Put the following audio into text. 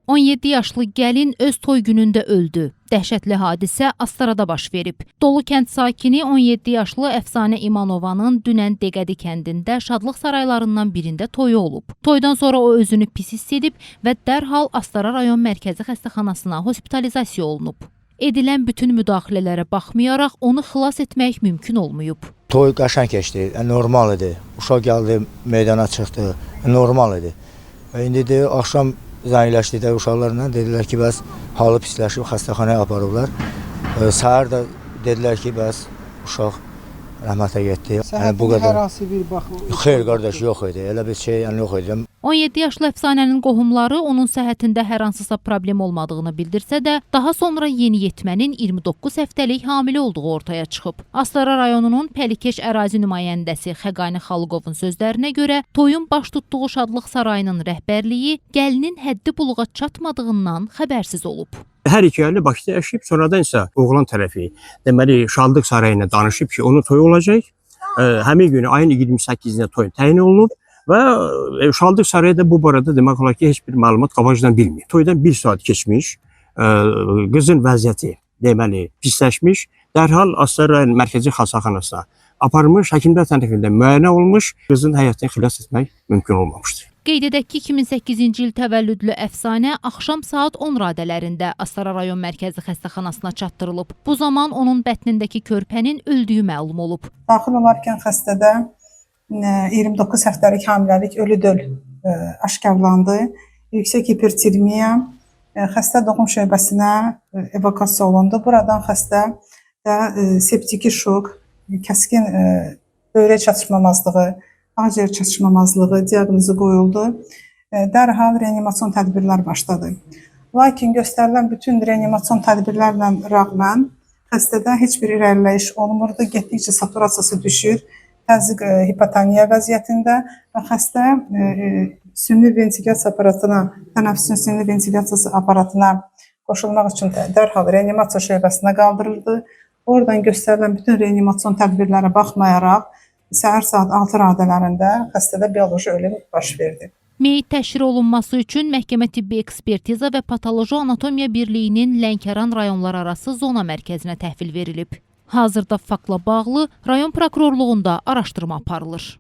17 yaşlı gəlin öz toy günündə öldü. Dəhşətli hadisə Astarada baş verib. Dolu kənd sakini 17 yaşlı Əfsanə İmanovanın dünən Deqədi kəndində şadlıq saraylarından birində toyu olub. Toydan sonra o özünü pis hiss edib və dərhal Astara rayon mərkəzi xəstəxanasına hospitalizasiya olunub. Edilən bütün müdaxilələrə baxmayaraq onu xilas etmək mümkün olmayıb. Toy qəşəng keçdi, normal idi. Uşaq gəldi, meydana çıxdı, normal idi. İndi də axşam zəngləşdikdə uşaqlarla dedilər ki, bəs halı pisləşib xəstəxanaya aparıblar. Səhər də dedilər ki, bəs uşaq rəhmətə getdi. Yəni bu qədər hər hansı bir baxım. Xeyr qardaş, yox idi. Elə bir şey yox idi. 17 yaşlı Əfsanənin qohumları onun səhhətində hər hansısa problem olmadığını bildirsə də, daha sonra yeniyetmənin 29 həftəlik hamilə olduğu ortaya çıxıb. Astara rayonunun Pəlikeş ərazi nümayəndəsi Xəqani Xalıqovun sözlərinə görə, toyun baş tutduğu Şadlıq Sarayının rəhbərliyi gəlinin həddi buluğa çatmadığından xəbərsiz olub. Hər iki ailə Bakıda yaşayıb, sonradan isə oğlan tərəfi deməli Şadlıq Sarayına danışıb ki, onun toyu olacaq. Həmin günü ayın 28-də toy təyin olunub və Şadlıq Sarayı da bu barədə demək olar ki, heç bir məlumat qabaqcadan bilmir. Toydan 1 saat keçmiş, qızın vəziyyəti deməli pisləşmiş, dərhal Astara rayon mərkəzi xəstəxanasına aparılmış, həkimlər tərəfindən müayinə olunmuş, qızın həyatını xilas etmək mümkün olmamışdır. Qeyd edək ki, 2008-ci il təvəllüdlü Əfsanə axşam saat 10 radələrində Astara rayon mərkəzi xəstəxanasına çatdırılıb. Bu zaman onun bətnindəki körpənin öldüyü məlum olub. Daxil olarkən xəstədə 29 həftəlik hamiləlik ölü-döl aşkarlandı. Yüksək hipertermiya, xəstə doğum şöbəsinə evakuasiya olundu. Buradan xəstə septiki şok, kəskin böyrək çatışmamazlığı, akciğer çatışmamazlığı diaqnozu qoyuldu. Dərhal reanimasyon tədbirlər başladı. Lakin göstərilən bütün reanimasyon tədbirlərlə rağmen xəstədə heç bir irəliləyiş olmurdu. Getdikcə saturasiyası düşür, təzyiq hipotoniya vəziyyətində və xəstə sünni ventilyasiya aparatına, tənəffüsün sünni ventilyasiyası aparatına qoşulmaq üçün dərhal reanimasiya şöbəsinə qaldırıldı. Oradan göstərilən bütün reanimasyon tədbirlərə baxmayaraq, səhər saat 6 radələrində xəstədə bioloji ölüm baş verdi. Meyit təşhir olunması üçün məhkəmə tibbi ekspertiza və patoloji anatomiya birliyinin Lənkəran rayonlar arası zona mərkəzinə təhvil verilib. Hazırda faktla bağlı rayon prokurorluğunda araşdırma aparılır.